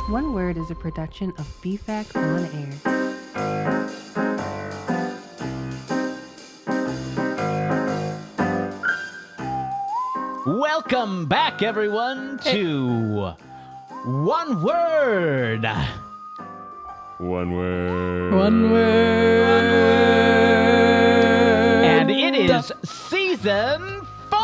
One Word is a production of BFAC On Air. Welcome back, everyone, to One Word. One word. One word. And it is season 4.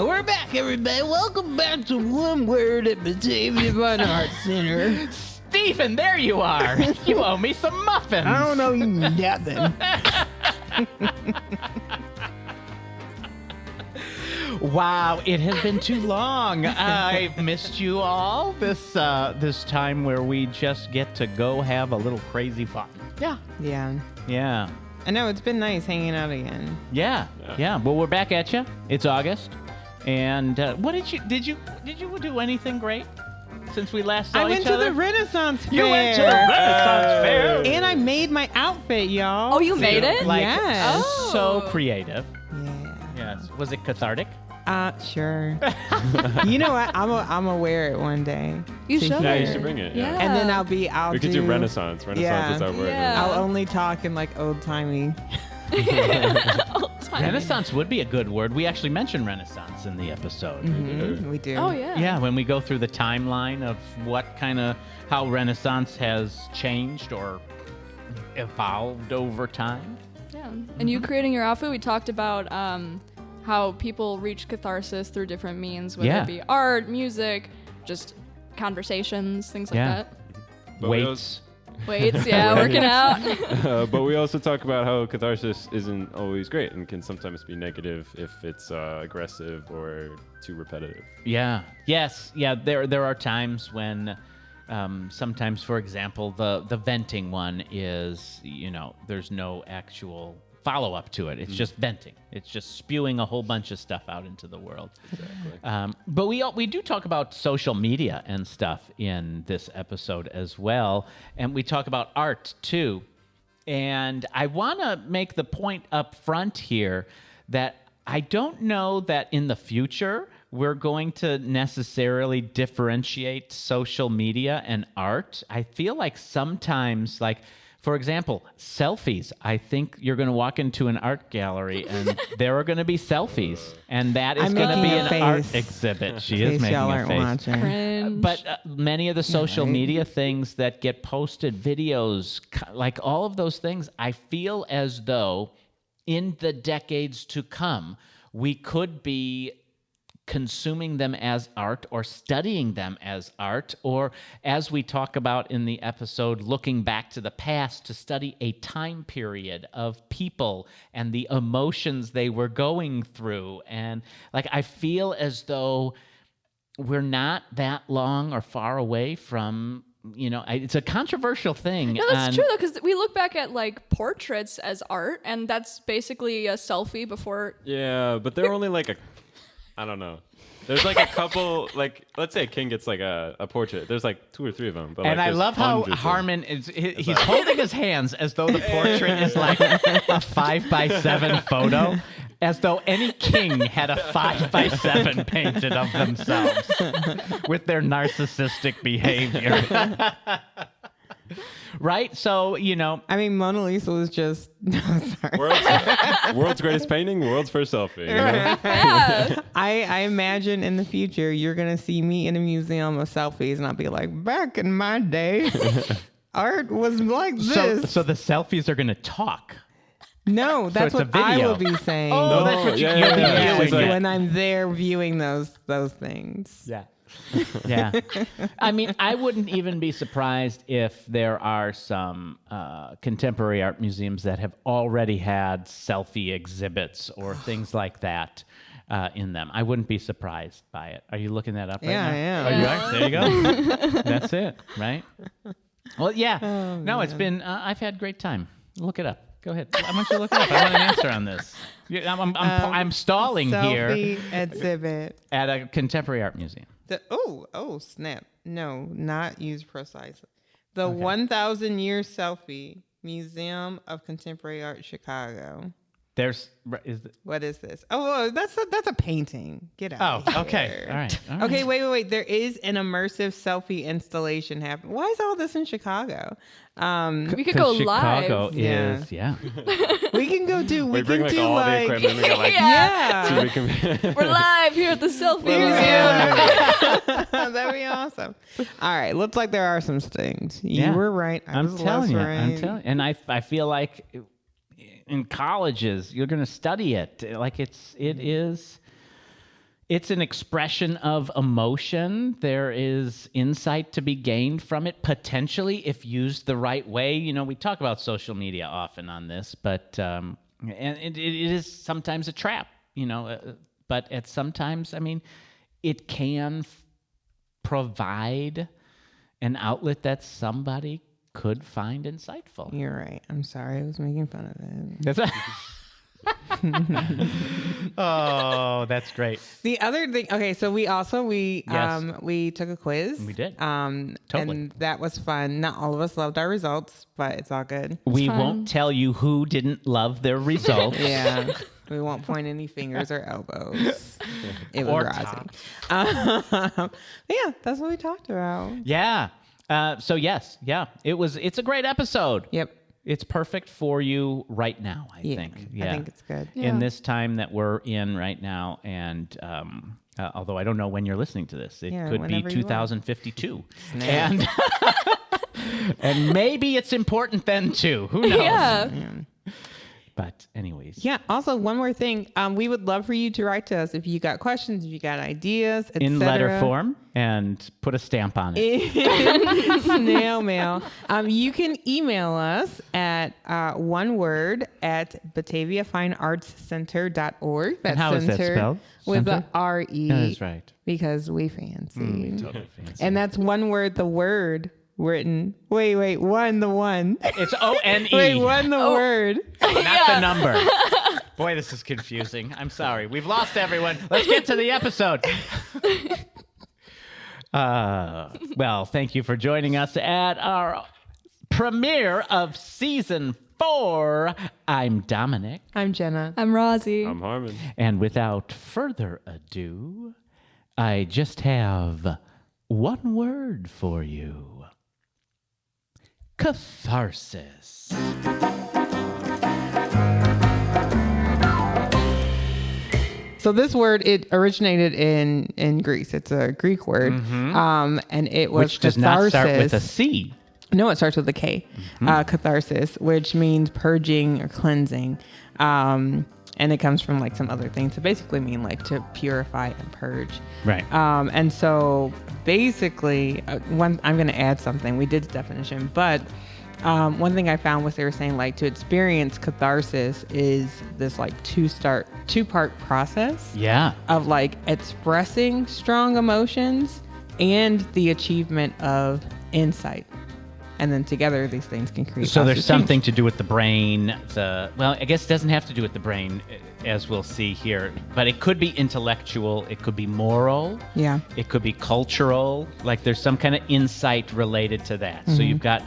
We're back, everybody. Welcome back to One Word at Batavia Fine Arts Center. Stephen, there you are. You owe me some muffins. I don't know you nothing. Wow, it has been too long. I've missed you all this time where we just get to go have a little crazy fun. Yeah. Yeah. I know, it's been nice hanging out again. Yeah. Well, we're back at you. It's August. And what did you do anything great since we last saw I each went to other? the Renaissance Fair. You went to the Renaissance Fair. And I made my outfit, y'all. Oh, you made it? Like, Yes. so creative. Yeah. Yes. Was it cathartic? Sure. You know what? I'm gonna wear it one day. You To should. Yeah, hear. you should bring it. Yeah. And then I'll We could do Renaissance. Renaissance is our word. Yeah. I'll only talk in like old timey. Renaissance would be a good word. We actually mentioned Renaissance in the episode. We do. Oh, yeah. Yeah, when we go through the timeline of how Renaissance has changed or evolved over time. Yeah. And you creating your outfit, we talked about how people reach catharsis through different means, whether Yeah. it be art, music, just conversations, things like Yeah. that. But we Weights. Weights, yeah, working out. But we also talk about how catharsis isn't always great and can sometimes be negative if it's aggressive or too repetitive. Yeah. Yes. Yeah. There are times when, sometimes, for example, the venting one is, there's no actual follow up to it. It's just venting. It's just spewing a whole bunch of stuff out into the world. Exactly. But we do talk about social media and stuff in this episode as well, and we talk about art too. And I want to make the point up front here that I don't know that in the future we're going to necessarily differentiate social media and art. I feel like sometimes, like, for example, selfies. I think you're going to walk into an art gallery and there are going to be selfies, and that is I'm going to be making a an face. art exhibit. She In is case making y'all a aren't face. watching. Cringe. But many of the social right. media things that get posted, videos, like all of those things, I feel as though in the decades to come, we could be consuming them as art or studying them as art, or as we talk about in the episode, looking back to the past to study a time period of people and the emotions they were going through. And like, I feel as though we're not that long or far away from, it's a controversial thing. No, that's and- true, though, because we look back at, like, portraits as art, and that's basically a selfie before... Yeah, but they're only like I don't know. There's like a couple, like, let's say a king gets like a portrait. There's like 2 or 3 of them. But And like, I there's love how hundreds of them. Harmon he's holding his hands as though the portrait is like a 5x7 photo, as though any king had a 5x7 painted of themselves with their narcissistic behavior. Right? So, I mean, Mona Lisa was just... No, sorry. World's greatest painting, world's first selfie. You know? Yeah. I imagine in the future you're going to see me in a museum of selfies and I'll be like, back in my day, art was like this. so the selfies are going to talk. No, that's it's a what I video. will be saying. Oh, No, that's what yeah, you'll yeah, be yeah. viewing It's like- it. When I'm there viewing those things. Yeah. Yeah. I mean, I wouldn't even be surprised if there are some contemporary art museums that have already had selfie exhibits or things like that in them. I wouldn't be surprised by it. Are you looking that up right Yeah, now? I am. Oh, you are? There you go. That's it, right? Well, yeah. It's been, I've had a great time. Look it up. Go ahead. I want you to look it up. I want an answer on this. I'm stalling here Selfie exhibit. at a contemporary art museum. Oh, snap. No, not used precisely. The 1,000 Year Selfie Museum of Contemporary Art, Chicago. What is this? Oh, that's a painting. Get out. Oh, of okay. here. All right. Okay, wait. There is an immersive selfie installation happening. Why is all this in Chicago? We could go Chicago live. is, We can go do. We We bring can like do all like. the equipment. We got like Yeah. so we can. We're live here at the selfie museum. That'd be awesome. All right, looks like there are some things. You Yeah. were right. I was less I'm right. telling you. And I feel like in colleges, you're going to study it. Like it's an expression of emotion. There is insight to be gained from it, potentially, if used the right way. You know, we talk about social media often on this, but and it is sometimes a trap, you know, but at sometimes, I mean, it can provide an outlet that somebody could find insightful. You're right. I'm sorry. I was making fun of it. Oh, that's great. The other thing, okay, so we took a quiz. We did. Totally. And that was fun. Not all of us loved our results, but it's all good. We fun. won't tell you who didn't love their results. Yeah. We won't point any fingers or elbows. It was Or Rozzy. Yeah, that's what we talked about. Yeah. So yes, yeah. It's a great episode. Yep. It's perfect for you right now, I think. Yeah. I think it's good. Yeah. In this time that we're in right now, and although I don't know when you're listening to this, it Yeah, could be whenever you are. 2052, and and maybe it's important then too. Who knows? Yeah. But anyways, Yeah. Also, one more thing. We would love for you to write to us if you got questions, if you got ideas, etc. in letter form, and put a stamp on it. Snail mail. You can email us at one word at BataviaFineArtsCenter.org. That's And how is that center spelled? with Center? the R-E. Yeah, that's right. Because we fancy. Totally fancy. And that's one word, the word written. Wait, the one. It's O-N-E. Wait, one, the word. Not the number. Boy, this is confusing. I'm sorry. We've lost everyone. Let's get to the episode. Well, thank you for joining us at our premiere of season 4. I'm Dominic. I'm Jenna. I'm Rozzy. I'm Harmon. And without further ado, I just have one word for you. Catharsis. So this word, it originated in Greece. It's a Greek word. And it was Which does not start with a catharsis. C. No, it starts with a K. Catharsis, which means purging or cleansing. And it comes from like some other things. So basically mean like to purify and purge. Right. And so basically, I'm going to add something. We did the definition, but one thing I found was they were saying like to experience catharsis is this like two-part process Yeah. of like expressing strong emotions and the achievement of insight. And then together these things can create So there's positive something change. to do with the brain. Well, I guess it doesn't have to do with the brain, as we'll see here. But it could be intellectual. It could be moral. Yeah. It could be cultural. Like there's some kind of insight related to that. So you've got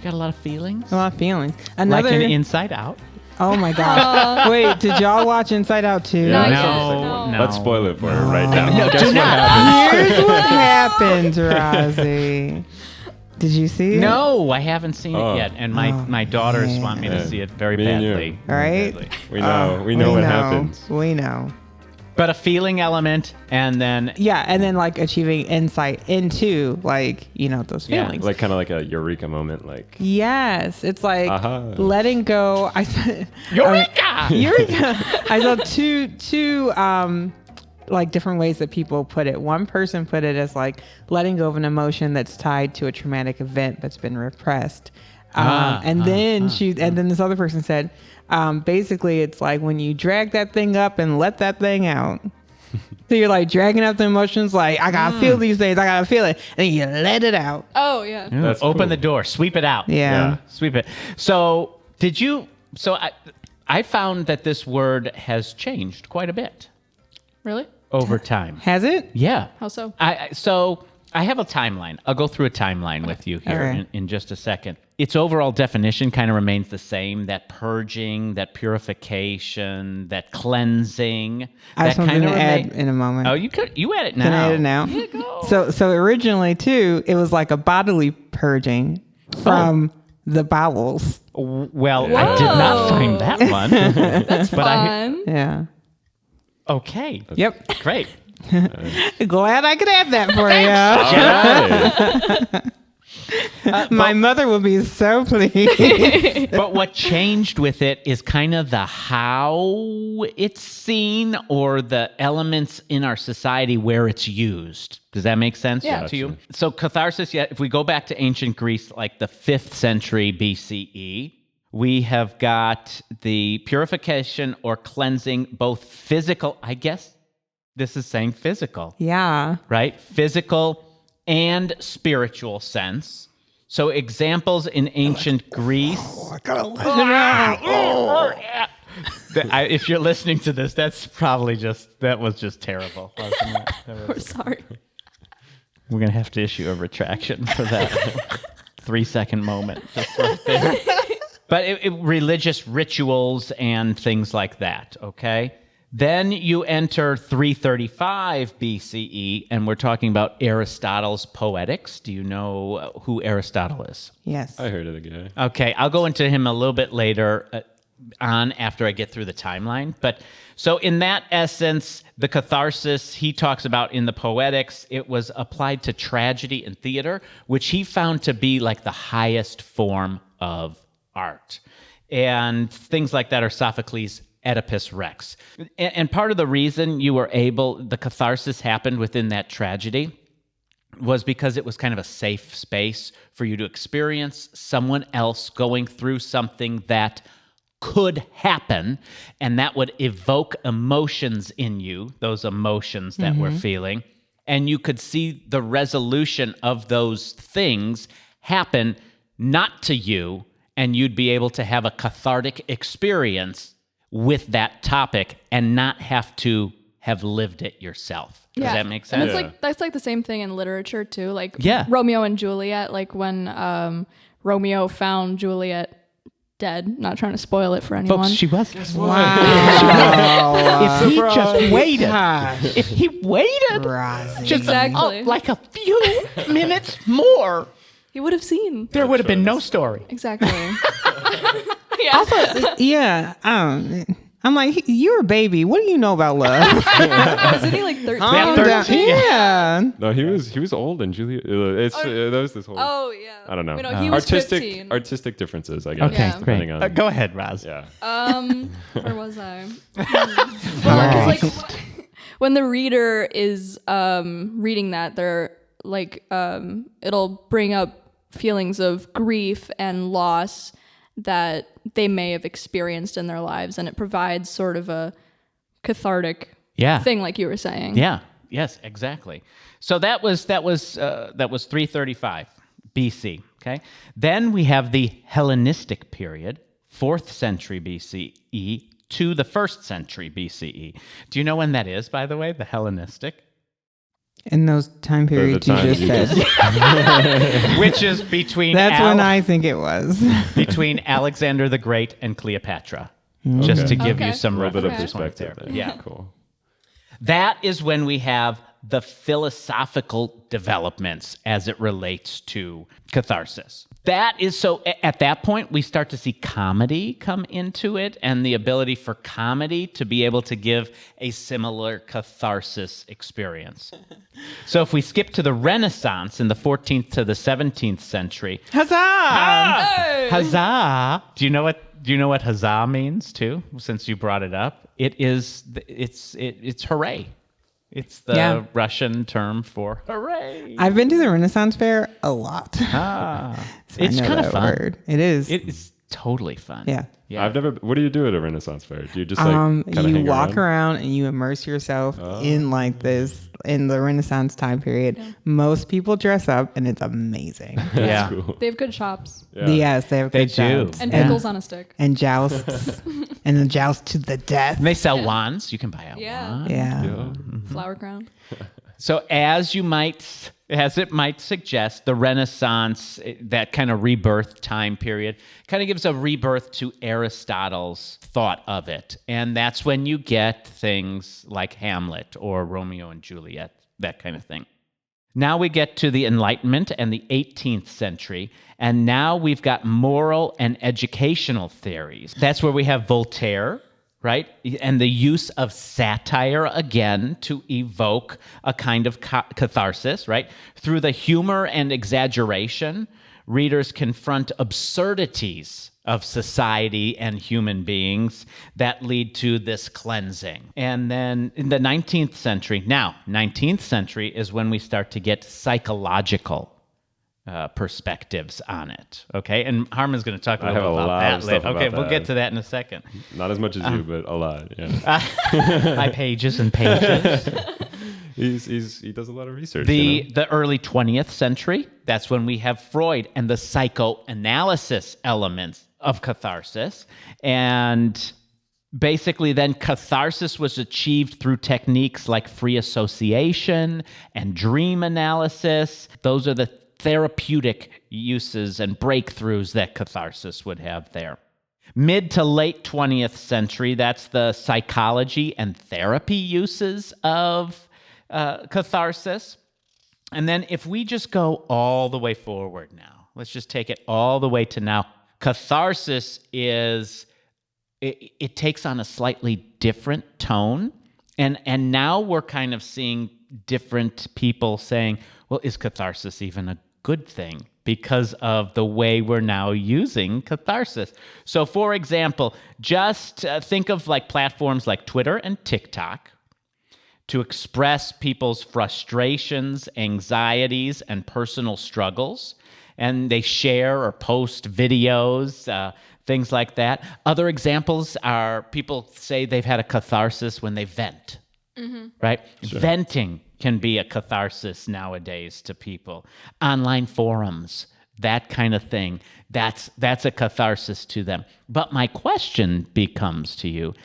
a lot of feelings. A lot of feelings. Like an Inside Out. Oh my God. Wait, did y'all watch Inside Out too? No, No. Let's spoil it for her right now. No, Guess do what not. happens? Here's what happened, Rozzy. Did you see it? No, I haven't seen Oh. it yet. And my daughters want me to Yeah. see it very Me and you. badly. All right. Badly. We know what happens. We know. But a feeling element, and then Yeah, and then like achieving insight into like, those Yeah, feelings. Like kind of like a eureka moment. Like Yes, it's like Aha. letting go. I said Eureka! Eureka! I saw two like different ways that people put it. One person put it as like letting go of an emotion that's tied to a traumatic event that's been repressed. And then this other person said, basically it's like when you drag that thing up and let that thing out. So you're like dragging out the emotions, like I gotta feel these things, I gotta feel it, and then you let it out. Oh, yeah. That's open cool. the door, sweep it out. Yeah. Sweep it. So I found that this word has changed quite a bit Really? over time. Has it? Yeah. How so? So I have a timeline. I'll go through a timeline with you here Okay. in just a second. its overall definition kind of remains the same, that purging, that purification, that cleansing. I have that something to kinda add in a moment. Oh, you add it now. Can I add it now? Yeah, go. So originally too, it was like a bodily purging from the bowels. Well, I did not find that one. That's But fun. Yeah. Okay. Yep. Great. Glad I could add that for you. My mother would be so pleased. But what changed with it is kind of the how it's seen or the elements in our society where it's used. Does that make sense Yeah. to you? So catharsis, if we go back to ancient Greece, like the 5th century BCE, we have got the purification or cleansing, both physical, I guess this is saying physical, Yeah. right? Physical and spiritual sense. So examples in ancient Greece. If you're listening to this, that was just terrible, wasn't it? We're sorry. We're going to have to issue a retraction for that 3-second moment. Just right there. But religious rituals and things like that, okay? Then you enter 335 BCE, and we're talking about Aristotle's Poetics. Do you know who Aristotle is? Yes. I heard of the guy. Okay, I'll go into him a little bit later on after I get through the timeline. But so in that essence, the catharsis he talks about in the Poetics, it was applied to tragedy and theater, which he found to be like the highest form of art. And things like that are Sophocles' Oedipus Rex. And part of the reason the catharsis happened within that tragedy was because it was kind of a safe space for you to experience someone else going through something that could happen, and that would evoke emotions in you, those emotions that we're feeling, and you could see the resolution of those things happen not to you, and you'd be able to have a cathartic experience with that topic and not have to have lived it yourself. Does that make sense? And it's like that's like the same thing in literature too. Like Yeah. Romeo and Juliet, like when Romeo found Juliet dead. Not trying to spoil it for anyone. Folks, she was. Wow. If he just waited, Gosh. if he waited Rosie. just Exactly. like a few minutes more, He would have seen. there would have been no story. Exactly. Yeah. Yeah. I'm like, you're a baby. What do you know about love? Wasn't he like 13? Yeah, 13. Yeah. No, he was old and Julia. That was this whole. Oh, yeah. I don't know. Wait, no, he was 15. Artistic differences, I guess. Okay, Yeah. great. depending on- Go ahead, Roz. Yeah. Where was I? Well, 'cause, like, when the reader is reading that, they're like, it'll bring up feelings of grief and loss that they may have experienced in their lives, and it provides sort of a cathartic thing, like you were saying. Yeah. Yes. Exactly. So that was 335 BC. Okay. Then we have the Hellenistic period, 4th century BCE to the 1st century BCE. Do you know when that is, by the way? The Hellenistic, In those time periods you times just you said. which is between That's when I think it was. between Alexander the Great and Cleopatra. Just to give you Okay. some A little bit of reference point perspective there. there. Yeah. Cool. That is when we have the philosophical developments as it relates to catharsis. That is so, at that point, we start to see comedy come into it and the ability for comedy to be able to give a similar catharsis experience. So if we skip to the Renaissance in the 14th to the 17th century, Huzzah! huzzah! Do you know what huzzah means too? Since you brought it up, it's hooray. It's the Russian term for hooray. I've been to the Renaissance Fair a lot. So I It's know kind of that fun. word. It is. It is totally fun. Yeah. Yeah. I've never. What do you do at a Renaissance fair? Do you just like kinda you hang walk around and you immerse yourself in like this in the Renaissance time period. Most people dress up and it's amazing. Yeah. Cool. They have good shops Yeah. Yes, they have They good do. jobs. and Yeah. pickles on a stick. and jousts and then joust to the death. And they sell wands. You can buy a Yeah. wand. Yeah. Yeah. Flower crown. So as you might as it might suggest, the Renaissance, that kind of rebirth time period, kind of gives a rebirth to Aristotle's thought of it. And that's when you get things like Hamlet or Romeo and Juliet, that kind of thing. Now we get to the Enlightenment and the 18th century, and now we've got moral and educational theories. That's where we have Voltaire, right? And the use of satire, again, to evoke a kind of catharsis, right? Through the humor and exaggeration, readers confront absurdities of society and human beings that lead to this cleansing. And then in the 19th century, 19th century is when we start to get psychological perspectives on it. Okay, and Harmon's going to talk a little bit about that later. Okay, we'll get to that in a second. Not as much as you, but a lot. Yeah. My pages and pages. He does a lot of research. The early 20th century, that's when we have Freud and the psychoanalysis elements of catharsis. And basically then catharsis was achieved through techniques like free association and dream analysis. Those are the therapeutic uses and breakthroughs that catharsis would have there. Mid to late 20th century, that's the psychology and therapy uses of catharsis. And then if we just go all the way forward now, let's just take it all the way to now. Catharsis it takes on a slightly different tone. And now we're kind of seeing different people saying, well, is catharsis even a good thing? Because of the way we're now using catharsis. So for example, just think of like platforms like Twitter and TikTok to express people's frustrations, anxieties, and personal struggles. And they share or post videos, things like that. Other examples are people say they've had a catharsis when they vent, right? Sure. Venting can be a catharsis nowadays to people. Online forums, that kind of thing, that's a catharsis to them. But my question becomes to you,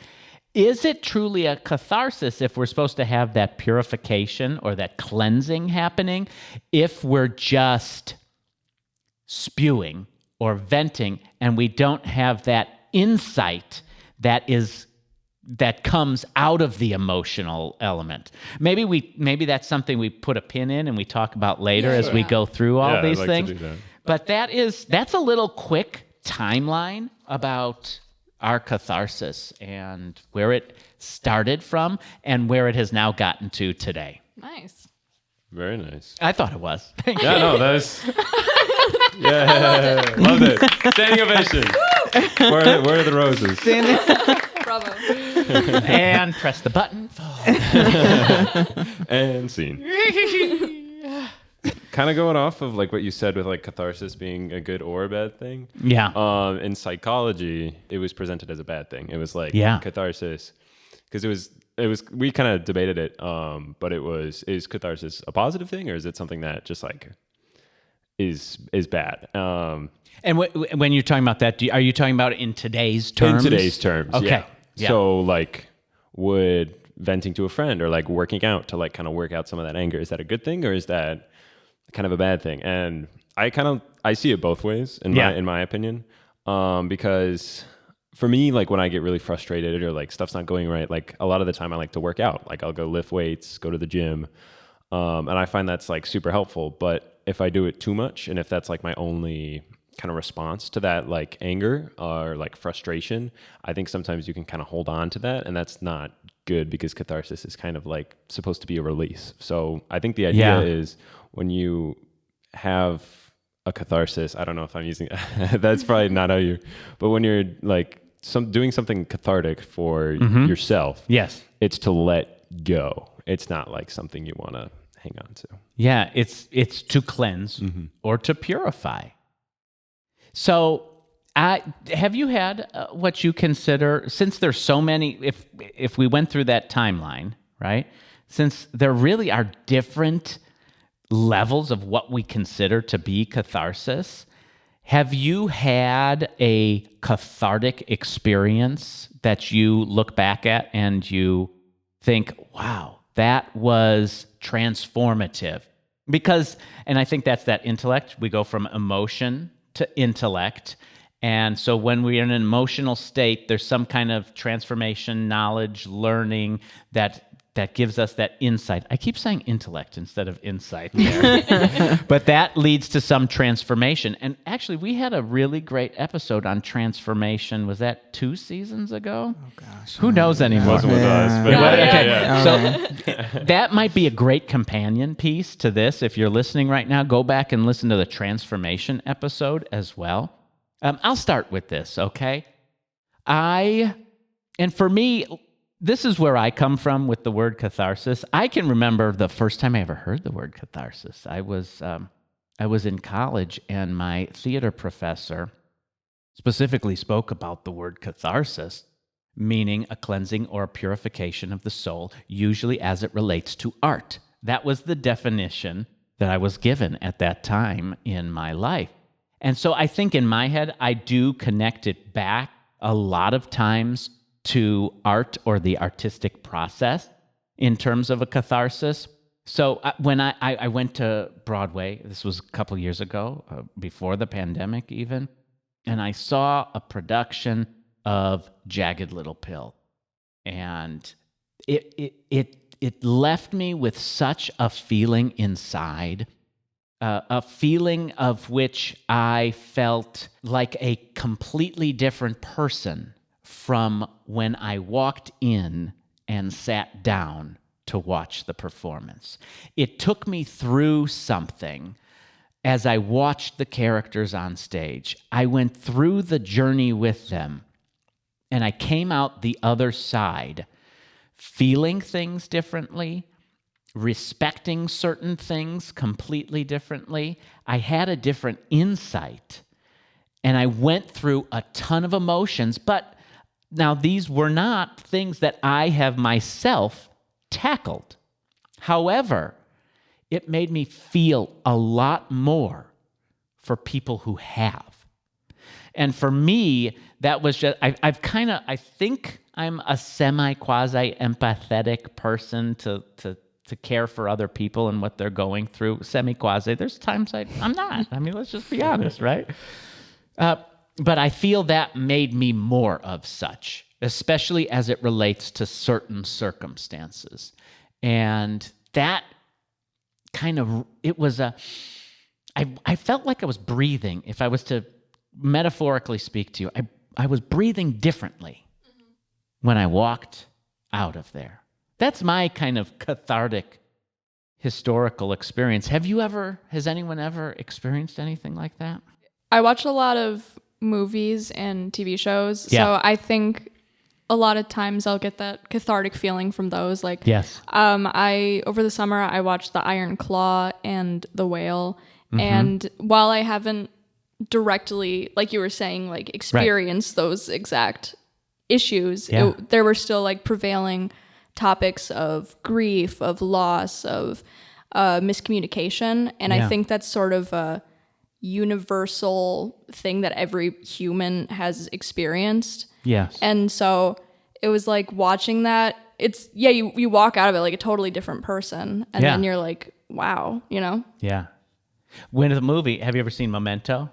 is it truly a catharsis if we're supposed to have that purification or that cleansing happening if we're just spewing or venting and we don't have that insight that comes out of the emotional element? Maybe that's something we put a pin in and we talk about later as we go through all these things. But that's a little quick timeline about our catharsis and where it started from and where it has now gotten to today. Nice. Very nice. I thought it was. Yeah, no, that was... Yeah, loved it. Standing ovation. Where are the roses? Bravo. And press the button. And scene. Kind of going off of like what you said with like catharsis being a good or a bad thing. Yeah. In psychology, it was presented as a bad thing. It was like catharsis, because it was we kind of debated it. But is catharsis a positive thing or is it something that just like is bad? And when you're talking about that, are you talking about in today's terms? In today's terms, okay. Yeah. So like, would venting to a friend or like working out to like kind of work out some of that anger, is that a good thing or is that kind of a bad thing? And I see it both ways in my opinion, because for me, like when I get really frustrated or like stuff's not going right, like a lot of the time I like to work out. Like I'll go lift weights, go to the gym, and I find that's like super helpful. But if I do it too much and if that's like my only kind of response to that like anger or like frustration, I think sometimes you can kind of hold on to that, and that's not good because catharsis is kind of like supposed to be a release. So I think the idea is when you have a catharsis, I don't know if I'm using that's probably not how you, but when you're like doing something cathartic for yourself, yes, it's to let go. It's not like something you want to hang on to. Yeah, it's to cleanse or to purify. So, have you had what you consider, since there's so many, if we went through that timeline, right? Since there really are different levels of what we consider to be catharsis, have you had a cathartic experience that you look back at and you think, wow, that was transformative Because, and I think that's that intellect. We go from emotion to intellect. And so when we're in an emotional state, there's some kind of transformation, knowledge, learning that gives us that insight. I keep saying intellect instead of insight there. But that leads to some transformation. And actually, we had a really great episode on transformation. Was that 2 seasons ago? Oh, gosh. Who knows anymore? Wasn't with us. But So that might be a great companion piece to this. If you're listening right now, go back and listen to the transformation episode as well. I'll start with this, okay? And for me, this is where I come from with the word catharsis. I can remember the first time I ever heard the word catharsis. I was in college, and my theater professor specifically spoke about the word catharsis, meaning a cleansing or a purification of the soul, usually as it relates to art. That was the definition that I was given at that time in my life. And so I think in my head, I do connect it back a lot of times to art or the artistic process in terms of a catharsis. So when I went to Broadway, this was a couple years ago, before the pandemic even, and I saw a production of Jagged Little Pill. And it left me with such a feeling inside, a feeling of which I felt like a completely different person from when I walked in and sat down to watch the performance. It took me through something as I watched the characters on stage. I went through the journey with them, and I came out the other side feeling things differently, respecting certain things completely differently. I had a different insight, and I went through a ton of emotions, but now, these were not things that I have myself tackled. However, it made me feel a lot more for people who have. And for me, that was just, I think I'm a semi-quasi-empathetic person to care for other people and what they're going through. Semi-quasi. There's times I'm not. I mean, let's just be honest, right? But I feel that made me more of such, especially as it relates to certain circumstances. And that kind of, I felt like I was breathing. If I was to metaphorically speak to you, I was breathing differently when I walked out of there. That's my kind of cathartic historical experience. Has anyone ever experienced anything like that? I watch a lot of movies and TV shows. Yeah. So I think a lot of times I'll get that cathartic feeling from those. Like, yes. Over the summer, I watched The Iron Claw and The Whale. Mm-hmm. And while I haven't directly, like you were saying, like experienced those exact issues, there were still like prevailing topics of grief, of loss, of miscommunication. And I think that's sort of a universal thing that every human has experienced. Yes. And so it was like watching that, you walk out of it like a totally different person. And then you're like, wow, you know? Yeah. When the movie, have you ever seen Memento?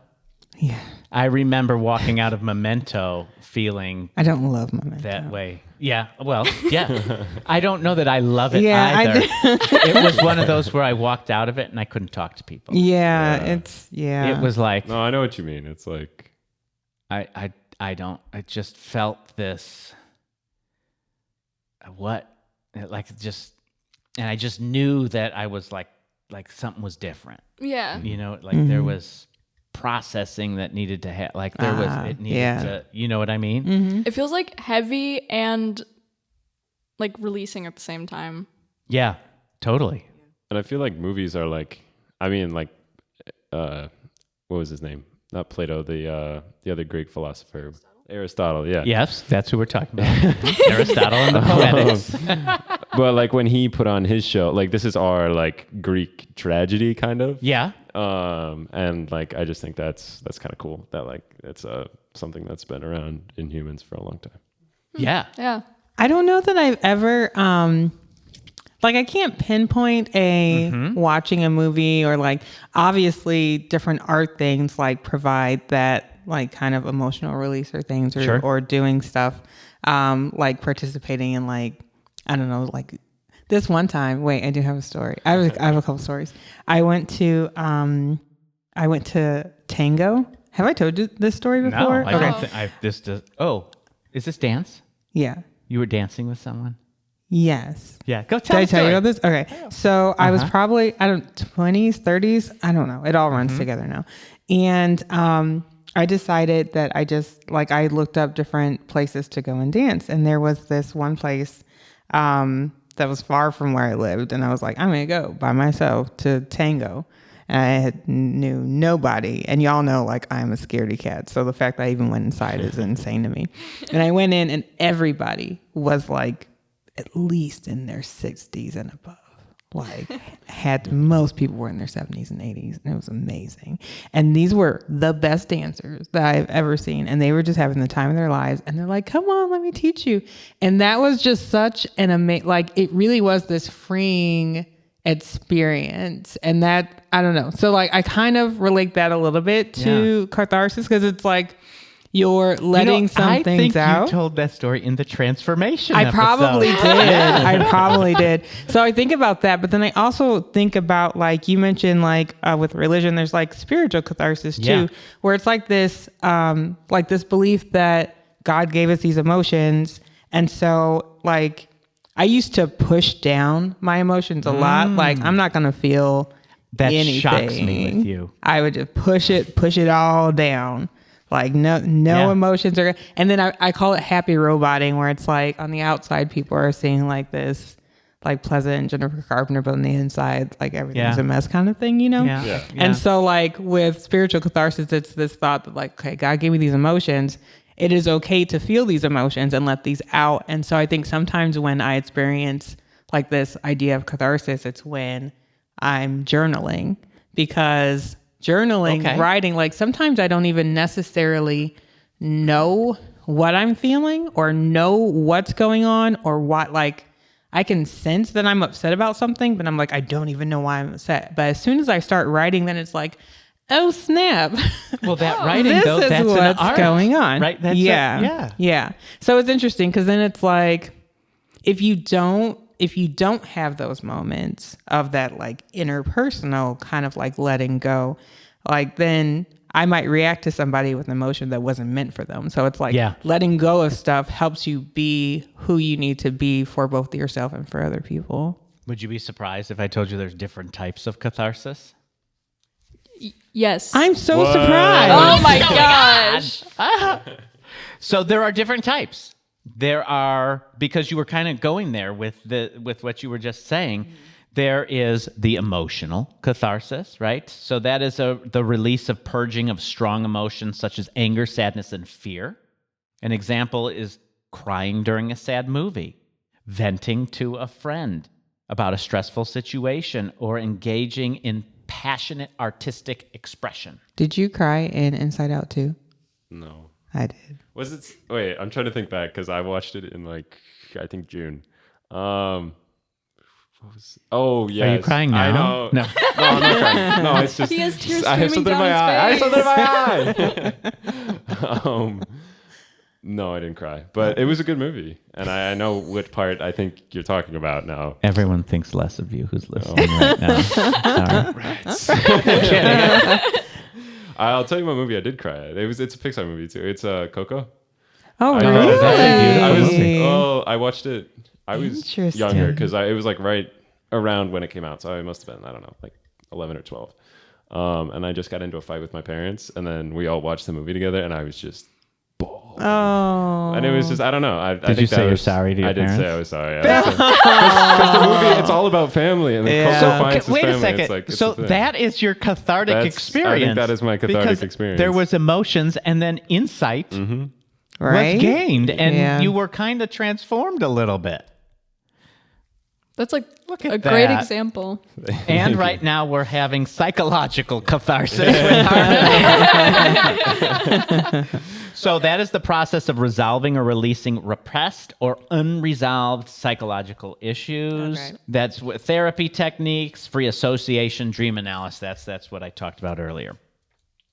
Yeah. I remember walking out of Memento feeling I don't love Memento that way. Yeah. Well, yeah. I don't know that I love it Yeah, either. It was one of those where I walked out of it and I couldn't talk to people. It was like, No, I know what you mean. It's like I just felt this, and I just knew that I was like something was different. Yeah. You know, like there was processing that needed to it needed to, you know what I mean? Mm-hmm. It feels like heavy and like releasing at the same time. Yeah, totally. And I feel like movies are like, I mean, like, what was his name? Not Plato, the other Greek philosopher. Aristotle, yeah. Yes, that's who we're talking about. Aristotle and the Poetics. But like when he put on his show, like this is our like Greek tragedy kind of. Yeah. And like I just think that's kind of cool that like it's something that's been around in humans for a long time. Yeah. Yeah. I don't know that I've ever like, I can't pinpoint watching a movie, or like, obviously different art things like provide that like kind of emotional release or things, or doing stuff, like participating in, like, I don't know, like this one time. Wait, I do have a story. I have a couple stories. I went to Tango. Have I told you this story before? No, I don't think this does. Oh, is this dance? Yeah. You were dancing with someone? Yes. Yeah. Go tell Did I tell you about this? Okay. So I was probably, 20s, 30s. I don't know. It all runs together now. And I decided that I looked up different places to go and dance. And there was this one place that was far from where I lived. And I was like, I'm going to go by myself to Tango. And I knew nobody. And y'all know, like, I'm a scaredy cat. So the fact that I even went inside is insane to me. And I went in and everybody was like at least in their 60s and above. Like, most people were in their 70s and 80s. And it was amazing. And these were the best dancers that I've ever seen. And they were just having the time of their lives. And they're like, come on, let me teach you. And that was just such an amazing, like, it really was this freeing experience. And that, I don't know. So like, I kind of relate that a little bit to Catharsis, because it's like you're letting some things out. I think you told that story in the transformation I episode. probably did. I probably did. So I think about that, but then I also think about, like you mentioned, like with religion, there's like spiritual catharsis too, where it's like this belief that God gave us these emotions. And so like, I used to push down my emotions a lot. Like, I'm not going to feel anything. Shocks me with you. I would just push it all down. Like, no emotions are. And then I call it happy roboting, where it's like on the outside, people are seeing like this, like pleasant Jennifer Carpenter, but on the inside, like everything's a mess kind of thing, you know? Yeah. And so like with spiritual catharsis, it's this thought that like, okay, God gave me these emotions. It is okay to feel these emotions and let these out. And so I think sometimes when I experience like this idea of catharsis, it's when I'm journaling, because journaling, writing, like sometimes I don't even necessarily know what I'm feeling or know what's going on, or what, like I can sense that I'm upset about something, but I'm like, I don't even know why I'm upset. But as soon as I start writing, then it's like, oh snap. Well, that writing, this though, is that's what's an art, going on. right? That's yeah. So it's interesting, because then it's like, if you don't have those moments of that like interpersonal kind of like letting go, like then I might react to somebody with an emotion that wasn't meant for them. So it's like letting go of stuff helps you be who you need to be for both yourself and for other people. Would you be surprised if I told you there's different types of catharsis? Yes. I'm so surprised. Oh my gosh. So there are different types. There are, because you were kind of going there with what you were just saying. There is the emotional catharsis, right? So that is the release of purging of strong emotions such as anger, sadness, and fear. An example is crying during a sad movie, venting to a friend about a stressful situation, or engaging in passionate artistic expression. Did you cry in Inside Out too? No. I did. Was it? Wait, I'm trying to think back, because I watched it in like, I think June. Oh yeah. Are you crying now? I know. No, I'm not crying. No, it's just He has tears I have streaming something in down my his eye. I have face. something in my eye. No, I didn't cry, but it was a good movie, and I know what part I think you're talking about now. Everyone thinks less of you who's listening right now. Right. I'll tell you what movie I did cry at. It's a Pixar movie too. It's Coco. Oh, I really? know. That's a beautiful I watched it. I was Interesting. younger, because it was like right around when it came out, so I must have been, I don't know, like 11 or 12. And I just got into a fight with my parents, and then we all watched the movie together, and I was just bawling. Oh. And it was just, I don't know. I Did you say you're sorry to your parents? I did say I was sorry. Because the movie, it's all about family, and then Coco finds his Wait family. a second. It's like, it's So the thing. that is your cathartic experience. I think that is my cathartic because experience. There was emotions, and then insight Right? was gained, and Yeah. you were kind of transformed a little bit. That's like Look at a great that. example. And right now we're having psychological catharsis with Harmony. So that is the process of resolving or releasing repressed or unresolved psychological issues. Okay. That's what therapy techniques, free association, dream analysis. That's what I talked about earlier.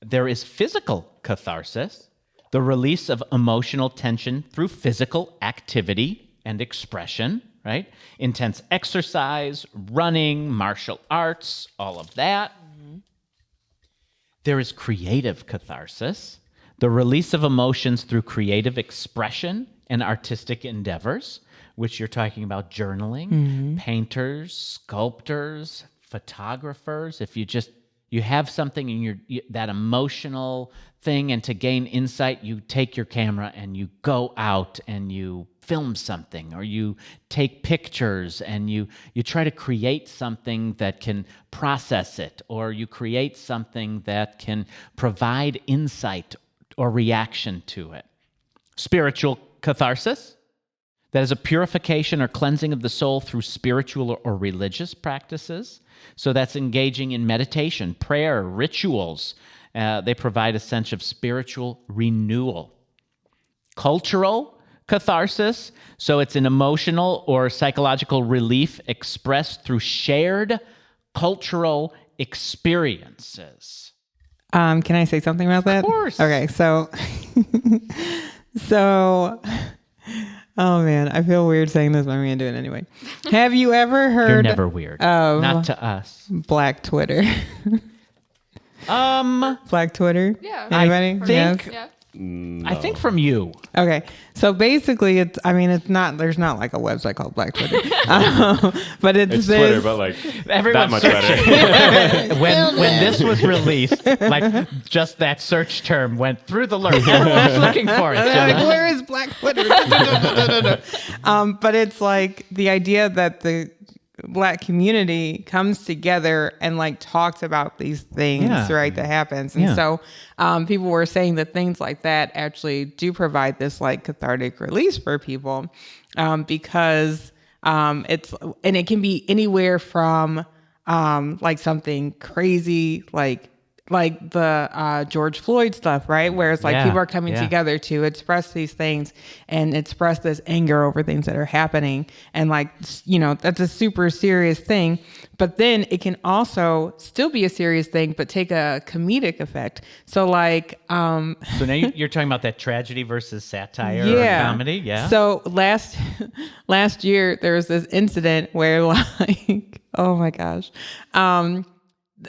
There is physical catharsis, the release of emotional tension through physical activity and expression, right? Intense exercise, running, martial arts, all of that. There is creative catharsis, the release of emotions through creative expression and artistic endeavors, which you're talking about journaling, painters, sculptors, photographers. If you have something in that emotional thing, and to gain insight, you take your camera and you go out and you film something, or you take pictures and you try to create something that can process it, or you create something that can provide insight or reaction to it. Spiritual catharsis, that is a purification or cleansing of the soul through spiritual or religious practices. So that's engaging in meditation, prayer, rituals. They provide a sense of spiritual renewal. Cultural catharsis, so it's an emotional or psychological relief expressed through shared cultural experiences. Can I say something about that? Of course. Okay, so oh man, I feel weird saying this, but I'm gonna do it anyway. Have you ever heard You're never weird. of Not to us. Black Twitter? Black Twitter? Yeah. Anybody? think- Yes? Yeah. I think from you. Okay, so basically, it's not. There's not like a website called Black Twitter, but it's It's this. Twitter, but like Everyone's that much searching. better. when this was released, like just that search term went through the alert. Everyone's looking for it. Like, where is Black Twitter? But it's like the idea that the Black community comes together and like talks about these things, Yeah. right? That happens, and Yeah. so people were saying that things like that actually do provide this like cathartic release for people, because it can be anywhere from like something crazy like the George Floyd stuff, right? Where it's like Yeah, people are coming yeah. together to express these things and express this anger over things that are happening. And like, that's a super serious thing. But then it can also still be a serious thing, but take a comedic effect. So like, So now you're talking about that tragedy versus satire or comedy, yeah? So last year there was this incident where like, oh my gosh,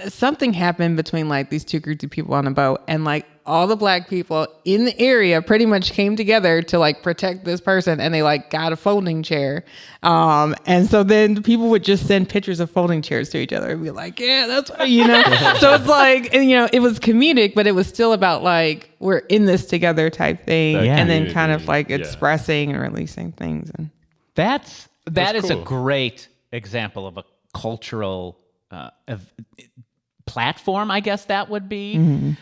something happened between like these two groups of people on a boat, and like all the Black people in the area pretty much came together to like protect this person, and they like got a folding chair. And so then people would just send pictures of folding chairs to each other and be like, yeah, that's what, so it's like, and, it was comedic, but it was still about like, we're in this together type thing. That And then kind of community, like yeah. expressing and releasing things. And that is a cool. great example of a cultural platform, I guess that would be,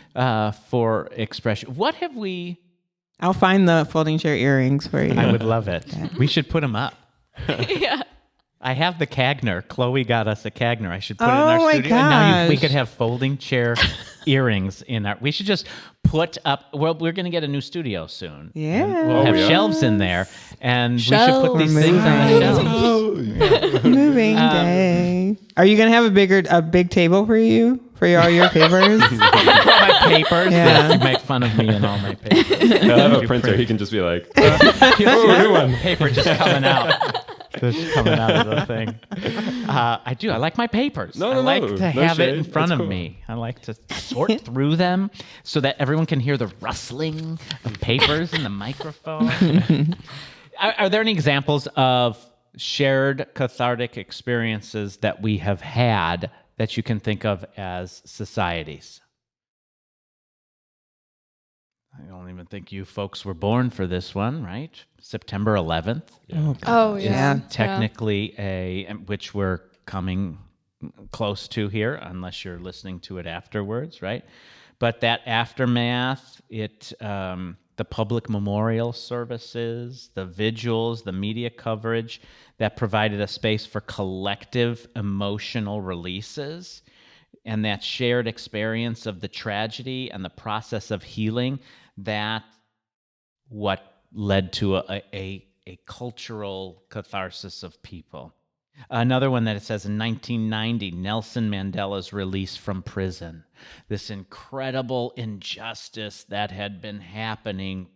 for expression. What have we... I'll find the folding chair earrings for you. I would love it. We should put them up. Yeah. I have the Cagner. Chloe got us a Cagner. I should put it in Oh our my studio. And now we gosh. could have folding chair earrings in our... We should just put up... Well, we're going to get a new studio soon. Yeah. And we'll have we are? shelves in there. And we should put these Shelves. things on the Moving. shelves. Moving day. Are you gonna have a big table for you for all your papers? For my papers. Yeah. You make fun of me and all my papers. He'll have a printer. He can just be like, New one. Paper just coming out. Just coming out of the thing. I do. I like my papers. I like to no have it in shade. front That's of cool. me. I like to sort through them so that everyone can hear the rustling of papers in the microphone. Are there any examples of shared cathartic experiences that we have had that you can think of as societies? I don't even think you folks were born for this one, right? September 11th. Oh, yeah. Yeah. Technically which we're coming close to here, unless you're listening to it afterwards, right? But that aftermath, the public memorial services, the vigils, the media coverage that provided a space for collective emotional releases, and that shared experience of the tragedy and the process of healing, that what led to a cultural catharsis of people. Another one that it says in 1990, Nelson Mandela's release from prison. This incredible injustice that had been happening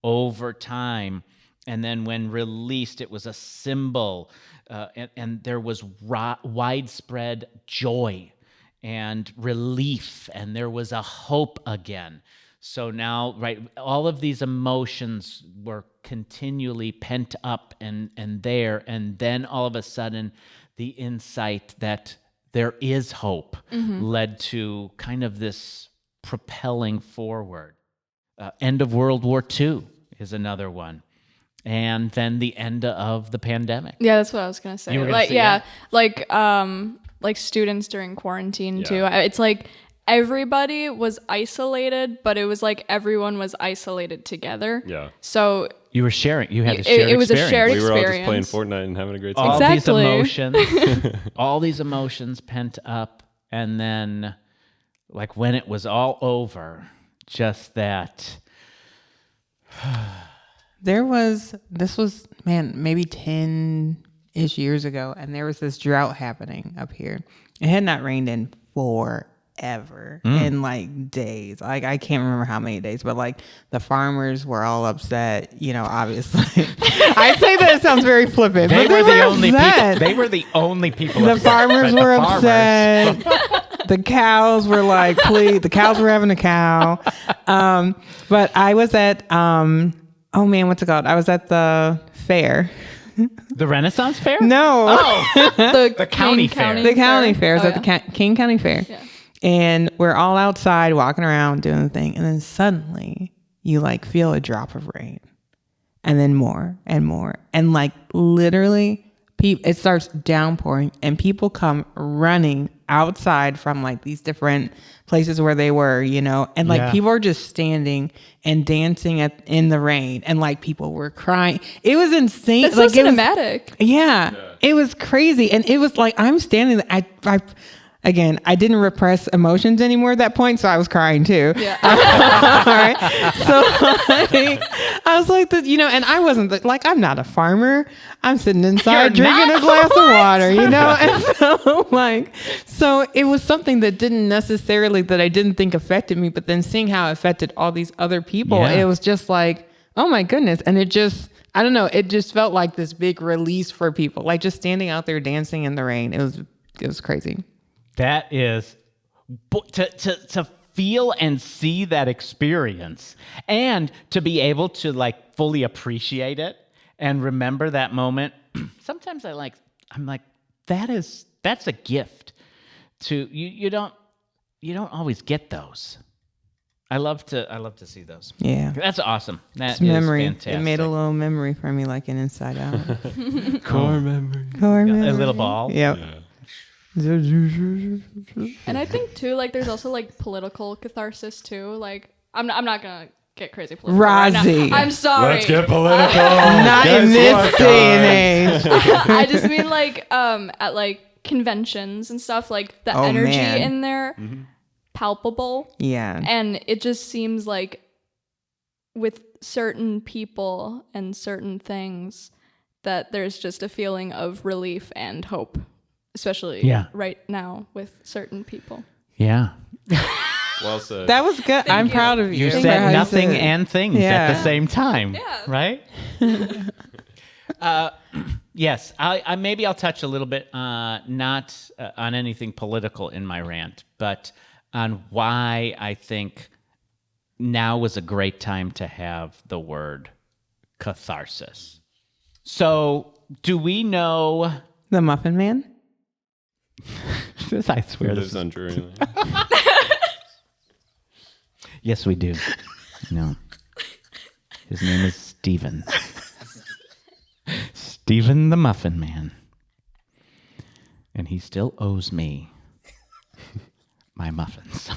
over time. And then when released, it was a symbol, and there was widespread joy and relief, and there was a hope again. So now, right, all of these emotions were continually pent up and there, and then all of a sudden, the insight that there is hope led to kind of this propelling forward. End of World War II is another one. And then the end of the pandemic. Yeah, that's what I was gonna say. You were gonna Like, say, yeah, like students during quarantine too. Yeah. It's like everybody was isolated, but it was like everyone was isolated together. Yeah. So You were sharing. You had a shared it was a experience. shared We were all just playing experience. Fortnite and having a great time. All Exactly. these emotions, all these emotions pent up, and then, like when it was all over, just that. This was, man, maybe 10-ish years ago, and there was this drought happening up here. It had not rained in forever, in like days. Like, I can't remember how many days, but like the farmers were all upset, you know, obviously. I say that it sounds very flippant, They but were the only upset. people. They were the only people. The upset, farmers but the were farmers- upset. The cows were like, please. The cows were having a cow. But I was at, oh man, what's it called? I was at the fair. The Renaissance Fair. No, the county King fair. the county fair. Is Oh, at the King County Fair. Yeah. And we're all outside walking around doing the thing. And then suddenly you like feel a drop of rain. And then more and more. And like literally it starts downpouring and people come running outside from like these different places where they were, you know, and like Yeah. people are just standing and dancing in the rain, and like people were crying. It was insane. It's like so it was- cinematic. yeah, it was crazy. And it was like, I'm standing there. Again, I didn't repress emotions anymore at that point, so I was crying too. Yeah. All right. So like, I was like, you know, and I wasn't like, I'm not a farmer. I'm sitting inside You're drinking not? a glass of water, you know? And so like, so it was something that didn't necessarily, that I didn't think affected me, but then seeing how it affected all these other people, Yeah. it was just like, oh my goodness. And it just, I don't know, it just felt like this big release for people, like just standing out there dancing in the rain. It was crazy. That is to feel and see that experience, and to be able to like fully appreciate it and remember that moment. Sometimes I'm like, that's a gift to you. You don't always get those. I love to see those. Yeah. That's awesome. That It's is memory. fantastic. It made a little memory for me, like an Inside Out. Core memory. Core memory. a little ball. Yep. And I think too, like there's also like political catharsis too. Like I'm not gonna get crazy political right now. Rozzy. I'm sorry. Let's get political. Not in this day and age. I just mean like at like conventions and stuff, like the Oh, energy man. in there palpable. Yeah. And it just seems like with certain people and certain things that there's just a feeling of relief and hope, especially Yeah. right now with certain people. Yeah. Well said. That was good. I'm you. proud of you. You for how said you nothing said it. and things Yeah. at the same time. Yeah. Right? Yes. I maybe I'll touch a little bit, not on anything political in my rant, but on why I think now was a great time to have the word catharsis. So, do we know? The Muffin Man? I swear this lives is on Drury Lane. Yes, we do. No. His name is Stephen. Stephen the Muffin Man. And he still owes me my muffins.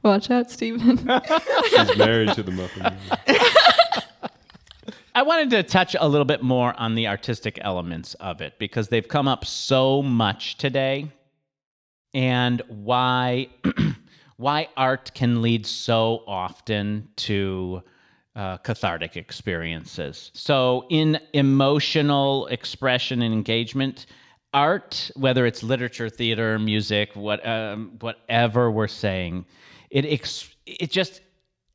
Watch out, Stephen. She's married to the muffin man. I wanted to touch a little bit more on the artistic elements of it because they've come up so much today, and why why art can lead so often to cathartic experiences. So in emotional expression and engagement, art, whether it's literature, theater, music, whatever we're saying,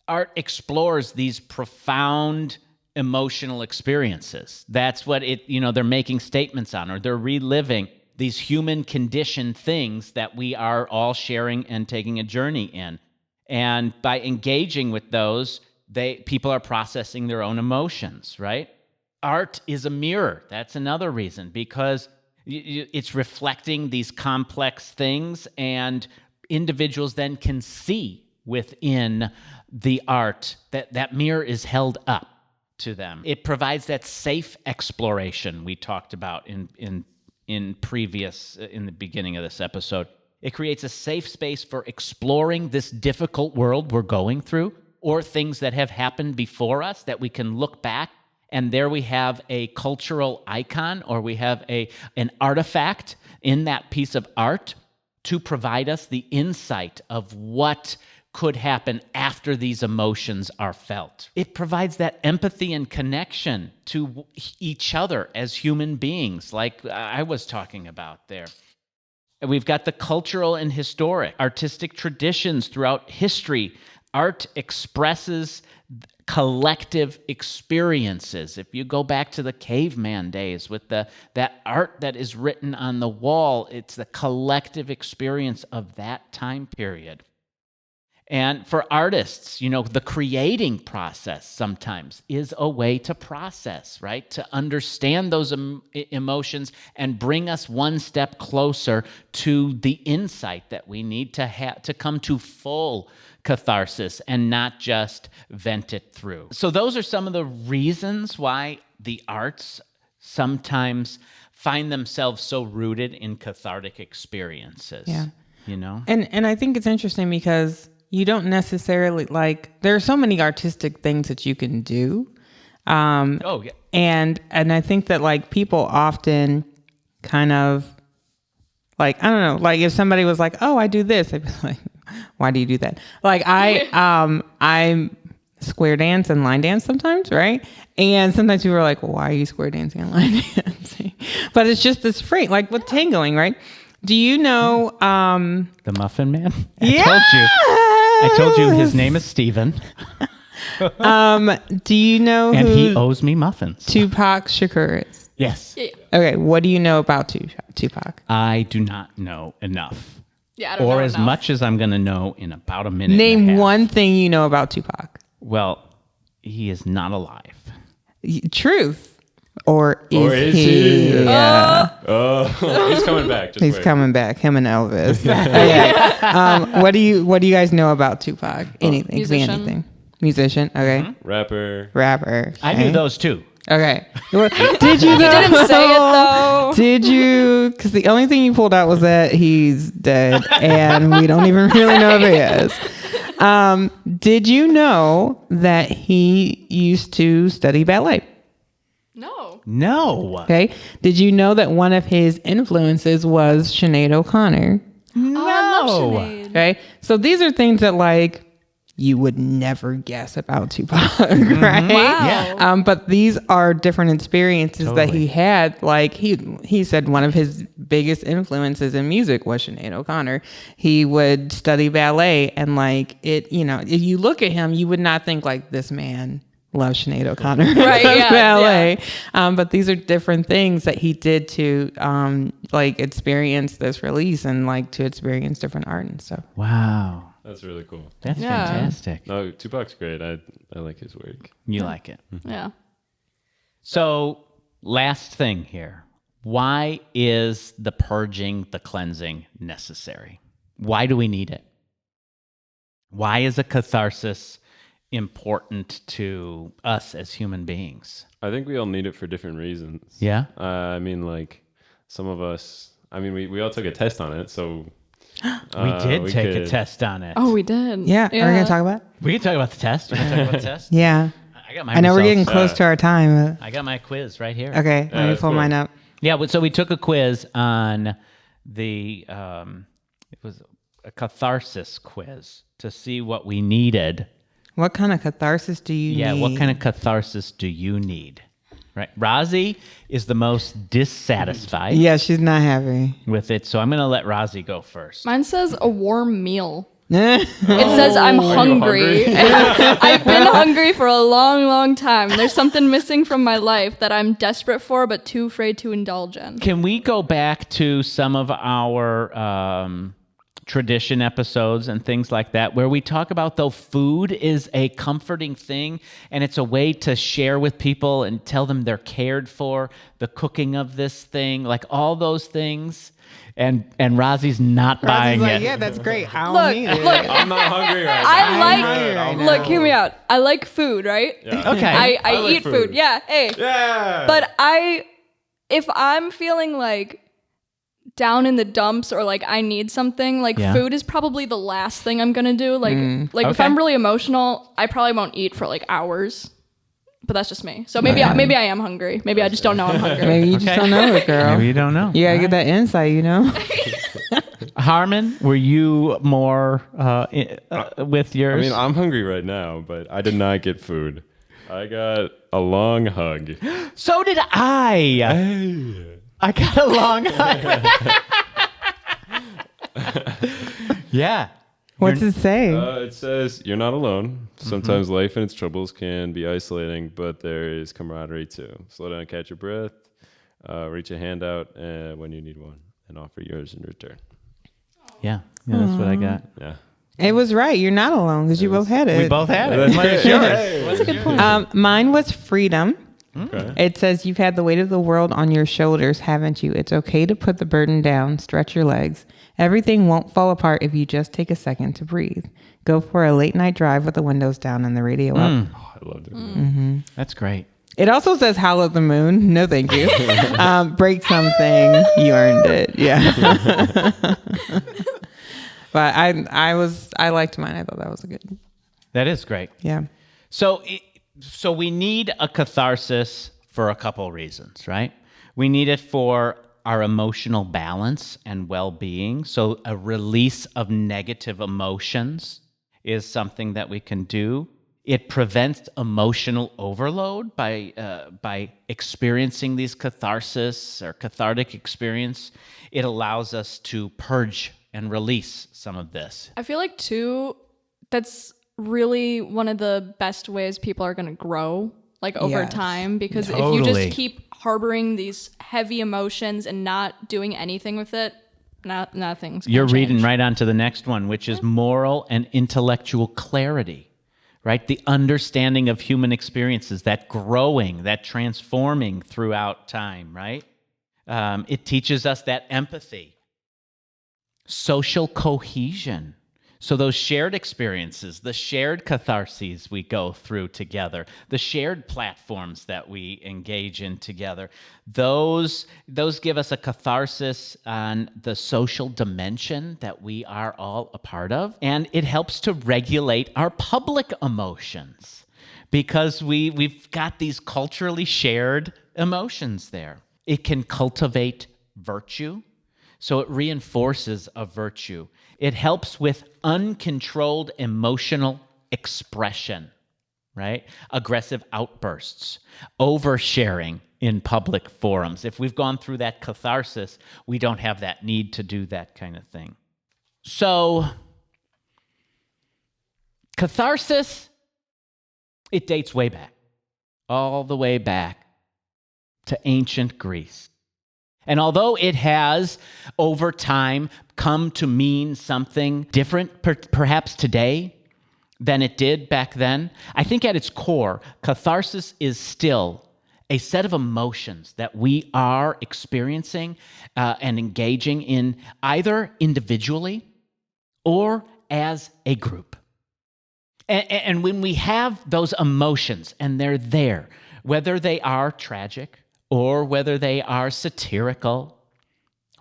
art explores these profound emotional experiences. That's what they're making statements on, or they're reliving these human condition things that we are all sharing and taking a journey in. And by engaging with those, people are processing their own emotions, right? Art is a mirror. That's another reason, because it's reflecting these complex things, and individuals then can see within the art that mirror is held up to them. It provides that safe exploration we talked about in the beginning of this episode. It creates a safe space for exploring this difficult world we're going through, or things that have happened before us that we can look back, and there we have a cultural icon, or we have an artifact in that piece of art to provide us the insight of what could happen after these emotions are felt. It provides that empathy and connection to each other as human beings, like I was talking about there. We've got the cultural and historic, artistic traditions throughout history. Art expresses collective experiences. If you go back to the caveman days with that art that is written on the wall, it's the collective experience of that time period. And for artists, the creating process sometimes is a way to process, right? To understand those emotions and bring us one step closer to the insight that we need to come to full catharsis and not just vent it through. So those are some of the reasons why the arts sometimes find themselves so rooted in cathartic experiences. Yeah. And I think it's interesting because you don't necessarily there are so many artistic things that you can do. And I think that people often kind of I don't know, if somebody was like, oh, I do this, I'd be like, why do you do that? I square dance and line dance sometimes, right? And sometimes people are like, well, why are you square dancing and line dancing? But it's just this free, with tangoing, right? Do you know the Muffin Man? Yeah. I told you his name is Steven. Do you know and who he owes me muffins. Tupac Shakur is? Yes. Yeah. Okay, what do you know about Tupac? I do not know enough. Yeah, I don't know as enough. much as I'm going to know in about a minute and a Name half. one thing you know about Tupac. Well, he is not alive. Truth. Or is he? Yeah. Oh, he's coming back. Just He's wait. coming back. Him and Elvis. Okay. What do you guys know about Tupac? Anything? Could be Musician. anything. Musician. Okay. Rapper. Rapper. I knew those too. Okay. Did you? You didn't say it though. Did you? Because the only thing you pulled out was that he's dead, and we don't even really know if he is. Did you know that he used to study ballet? No. Okay. Did you know that one of his influences was Sinead O'Connor? No. Oh, I love Sinead. Okay. So these are things that you would never guess about Tupac, right? Wow. Yeah. But these are different experiences that he had. He said one of his biggest influences in music was Sinead O'Connor. He would study ballet, and if you look at him, you would not think this man loves Sinead O'Connor. Right, yeah, ballet. Yeah. But these are different things that he did to experience this release and to experience different art and stuff. Wow. That's really cool. That's Yeah. fantastic. No, Tupac's great. I like his work. You like it. Yeah. So, last thing here. Why is the purging, the cleansing necessary? Why do we need it? Why is a catharsis important to us as human beings? I think we all need it for different reasons. Yeah? Some of us, we all took a test on it, so We did take a could- test on it. Oh, we did. Yeah. Are we going to talk about it? We can talk about the test. We can talk about the test. Yeah. I got my I know we're getting results. close to our time. I got my quiz right here. Okay. Let me that's pull cool. mine up. Yeah, so we took a quiz on the, it was a catharsis quiz to see what we needed. What kind of catharsis do you need? What kind of catharsis do you need? Right. Rozzy is the most dissatisfied Yeah, she's not happy. with it, so I'm going to let Rozzy go first. Mine says a warm meal. Yeah. It says I'm hungry. I've been hungry for a long, long time. There's something missing from my life that I'm desperate for, but too afraid to indulge in. Can we go back to some of our tradition episodes and things like that, where we talk about though food is a comforting thing and it's a way to share with people and tell them they're cared for, the cooking of this thing, like all those things. And Rozzy's not buying like, it. yeah, that's great. I don't Look, need it. look, I'm not hungry right now. I right now. look, hear me out. I like food, right? Yeah. Okay. I like eat food. food. Yeah, hey. Yeah. But if I'm feeling like down in the dumps or like I need something, like Yeah. food is probably the last thing I'm gonna do. Like if Okay. I'm really emotional, I probably won't eat for like hours. But that's just me. So maybe I am hungry. Maybe I just don't know I'm hungry. Maybe you just Okay. don't know it, girl. Maybe you don't know. You gotta get that insight, you know? Harmon, were you more with yours? I mean, I'm hungry right now, but I did not get food. I got a long hug. So did I. I got a long Yeah. What's it say? It says, you're not alone. Sometimes life and its troubles can be isolating, but there is camaraderie too. Slow down, catch your breath, reach a hand out when you need one, and offer yours in return. Yeah, that's what I got. Yeah. It was right. You're not alone because you both had it. We both had it. That's What's great. yours? That's a good point. Mine was freedom. Okay. It says you've had the weight of the world on your shoulders, haven't you? It's okay to put the burden down, stretch your legs. Everything won't fall apart if you just take a second to breathe. Go for a late night drive with the windows down and the radio up. Oh, I love doing that. That's great. It also says howl at the moon. No, thank you. Break something. You earned it. Yeah. But I liked mine. I thought that was a good. That is great. Yeah. So we need a catharsis for a couple reasons, right? We need it for our emotional balance and well-being. So a release of negative emotions is something that we can do. It prevents emotional overload by experiencing these catharsis or cathartic experience. It allows us to purge and release some of this. I feel like too, that's really one of the best ways people are going to grow like over Yes. time, because if Totally. you just keep harboring these heavy emotions and not doing anything with it, nothing's gonna You're reading change. right on to the next one, which is moral and intellectual clarity, right? The understanding of human experiences, that growing, that transforming throughout time, right? It teaches us that empathy, social cohesion. So those shared experiences, the shared catharses we go through together, the shared platforms that we engage in together, those give us a catharsis on the social dimension that we are all a part of. And it helps to regulate our public emotions because we've got these culturally shared emotions there. It can cultivate virtue. So it reinforces a virtue. It helps with uncontrolled emotional expression, right? Aggressive outbursts, oversharing in public forums. If we've gone through that catharsis, we don't have that need to do that kind of thing. So catharsis, it dates way back, all the way back to ancient Greece. And although it has, over time, come to mean something different, perhaps today, than it did back then, I think at its core, catharsis is still a set of emotions that we are experiencing and engaging in either individually or as a group. And when we have those emotions and they're there, whether they are tragic, or whether they are satirical,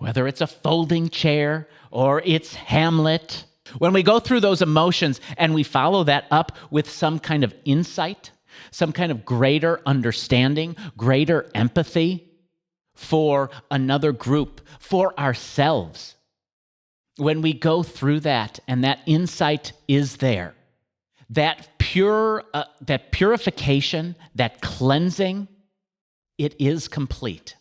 whether it's a folding chair or it's Hamlet. When we go through those emotions and we follow that up with some kind of insight, some kind of greater understanding, greater empathy for another group, for ourselves, when we go through that and that insight is there, that purification, that cleansing, it is complete.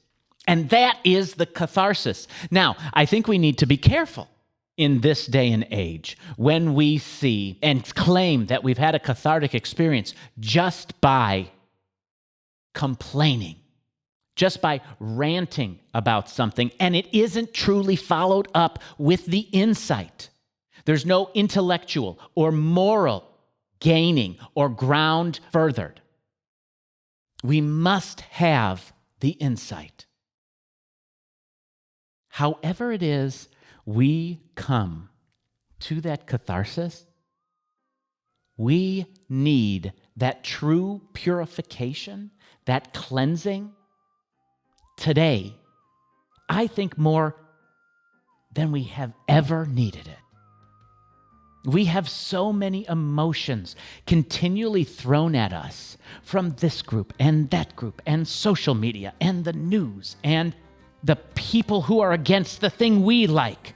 And that is the catharsis. Now, I think we need to be careful in this day and age when we see and claim that we've had a cathartic experience just by complaining, just by ranting about something, and it isn't truly followed up with the insight. There's no intellectual or moral gaining or ground furthered. We must have the insight. However it is we come to that catharsis, we need that true purification, that cleansing today, I think more than we have ever needed it. We have so many emotions continually thrown at us from this group and that group and social media and the news and the people who are against the thing we like.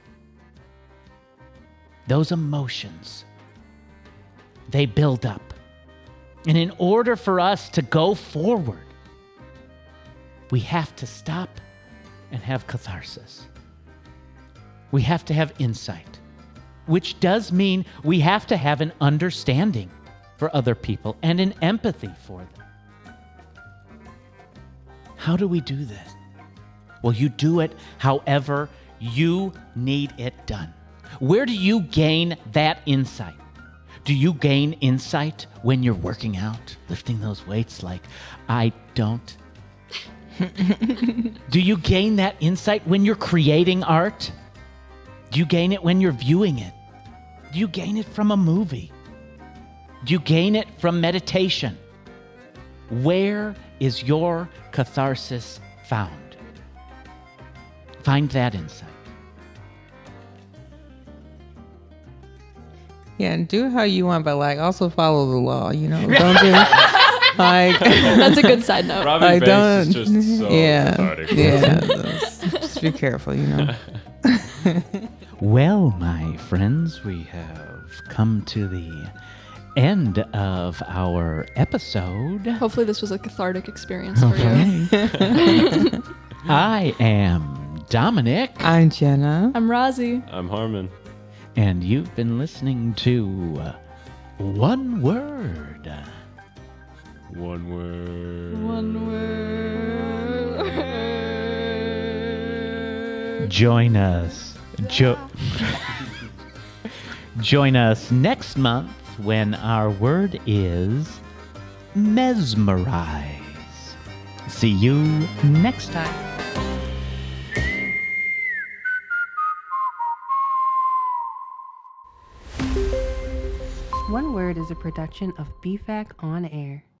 Those emotions, they build up. And in order for us to go forward, we have to stop and have catharsis. We have to have insight, which does mean we have to have an understanding for other people and an empathy for them. How do we do this? Well, you do it however you need it done. Where do you gain that insight? Do you gain insight when you're working out, lifting those weights like I don't? Do you gain that insight when you're creating art? Do you gain it when you're viewing it? Do you gain it from a movie? Do you gain it from meditation? Where is your catharsis found? Find that insight. Yeah, and do how you want, but like also follow the law. You know, don't do like. That's a good side note. Robin I Banks don't- is just so cathartic. Yeah. Just be careful, you know. Well, my friends, we have come to the end of our episode. Hopefully this was a cathartic experience for you. I am Dominic, I'm Jenna. I'm Rozzy. I'm Harmon. and you've been listening to One Word. One word. One word. Join us. Join us next month when our word is mesmerize. See you next time. One Word is a production of BFAC On Air.